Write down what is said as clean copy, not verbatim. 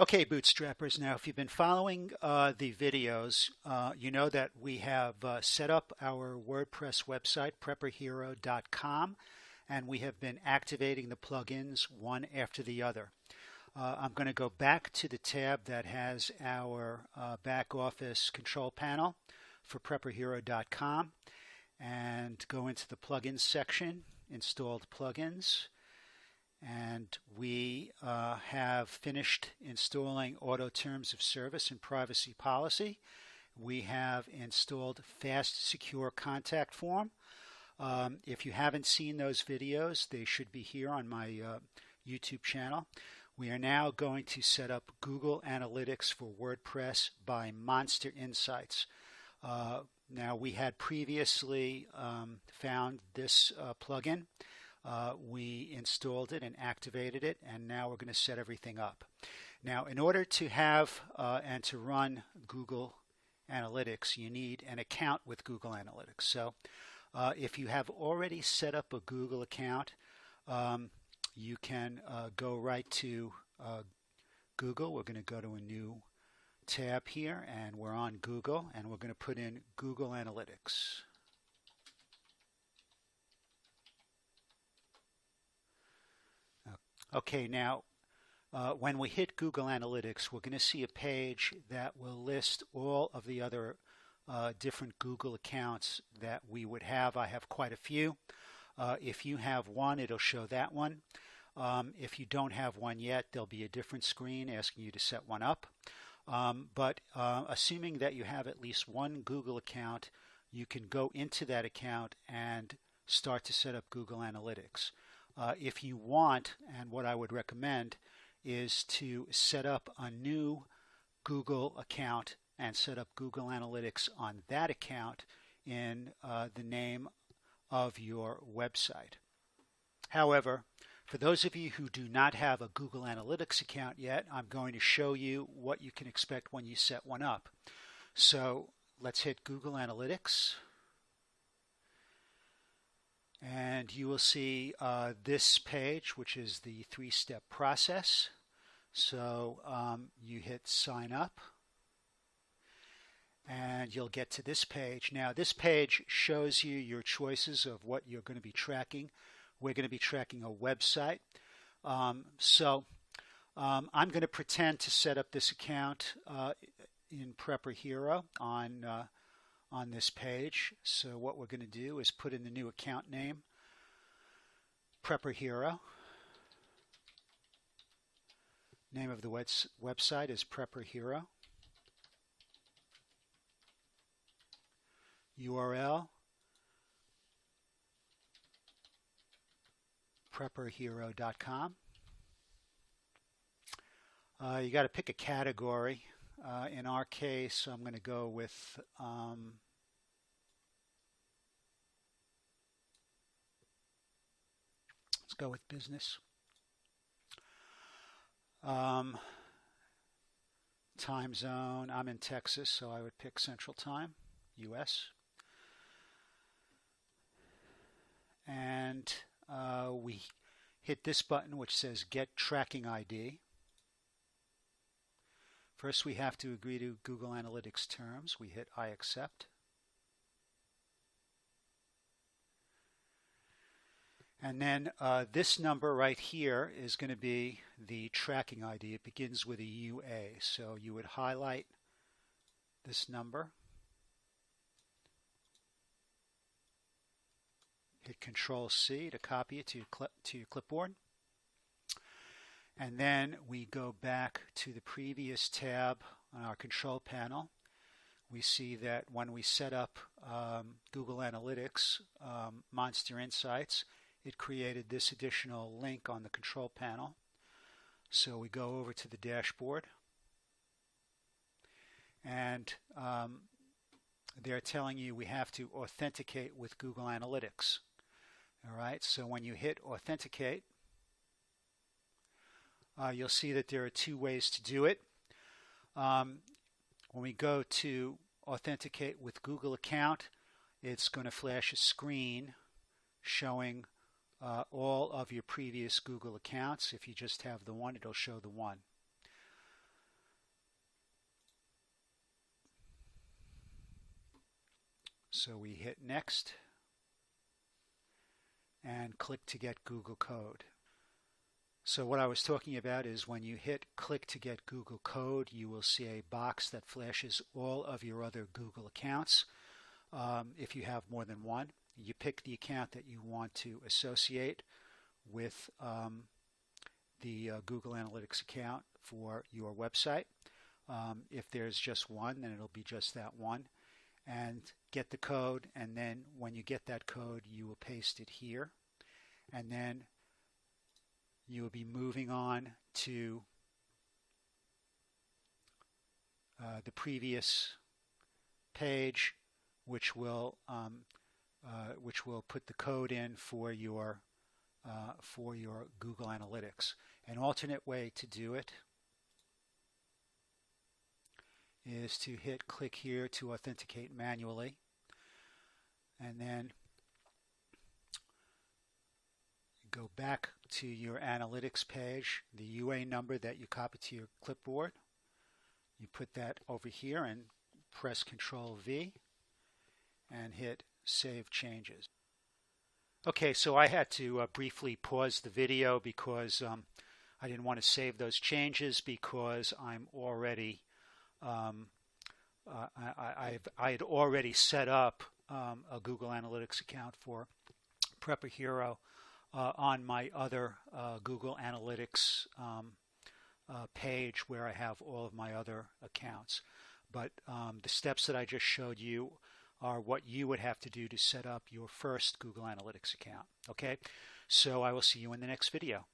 Okay, Bootstrappers. Now, if you've been following the videos, you know that we have set up our WordPress website, prepperhero.com, and we have been activating the plugins one after the other. I'm going to go back to the tab that has our back office control panel for prepperhero.com and go into the plugins section, installed plugins. And we have finished installing Auto Terms of Service and Privacy Policy. We have installed Fast Secure Contact Form. If you haven't seen those videos, they should be here on my YouTube channel. We are now going to set up Google Analytics for WordPress by Monsterinsights. Now, we had previously found this plugin. We installed it and activated it, and now we're going to set everything up. Now, in order to have and to run Google Analytics, you need an account with Google Analytics. So if you have already set up a Google account, you can go right to Google. We're going to go to a new tab here, and we're on Google, and we're going to put in Google Analytics. Okay, now when we hit Google Analytics, we're going to see a page that will list all of the other different Google accounts that we would have. I have quite a few. If you have one, it'll show that one. If you don't have one yet, there'll be a different screen asking you to set one up. But assuming that you have at least one Google account, you can go into that account and start to set up Google Analytics. If you want, and what I would recommend, is to set up a new Google account and set up Google Analytics on that account in the name of your website. However, for those of you who do not have a Google Analytics account yet, I'm going to show you what you can expect when you set one up. So let's hit Google Analytics. And you will see this page, which is the three-step process. So you hit sign up, and you'll get to this page. Now, this page shows you your choices of what you're going to be tracking. We're going to be tracking a website. I'm going to pretend to set up this account in Prepper Hero on this page. So what we're going to do is put in the new account name, Prepper Hero. Name of the website is Prepper Hero. URL, prepperhero.com. You got to pick a category. In our case, I'm going to go with let's go with business. Time zone, I'm in Texas, so I would pick Central Time, US. And we hit this button which says Get Tracking ID. First, we have to agree to Google Analytics terms. We hit I accept. And then this number right here is going to be the tracking ID. It begins with a UA. So you would highlight this number, hit Control-C to copy it to your clipboard. And then we go back to the previous tab on our control panel. We see that when we set up Google Analytics, Monsterinsights, it created this additional link on the control panel. So we go over to the dashboard, and they're telling you we have to authenticate with Google Analytics. All right, so when you hit authenticate, you'll see that there are two ways to do it. When we go to authenticate with Google account, it's going to flash a screen showing all of your previous Google accounts. If you just have the one, it'll show the one. So we hit next and click to get Google code. So what I was talking about is when you hit click to get Google code, you will see a box that flashes all of your other Google accounts. If you have more than one, you pick the account that you want to associate with the Google Analytics account for your website. If there's just one, then it'll be just that one. And get the code, and then when you get that code, you will paste it here. And then you will be moving on to the previous page, which will put the code in for your Google Analytics. An alternate way to do it is to hit click here to authenticate manually, and then go back to your analytics page, the UA number that you copied to your clipboard. You put that over here and press Control V and hit Save Changes. Okay, so I had to briefly pause the video because I didn't want to save those changes because I'm already I had already set up a Google Analytics account for Prepper Hero on my other Google Analytics page where I have all of my other accounts. But the steps that I just showed you are what you would have to do to set up your first Google Analytics account. Okay, so I will see you in the next video.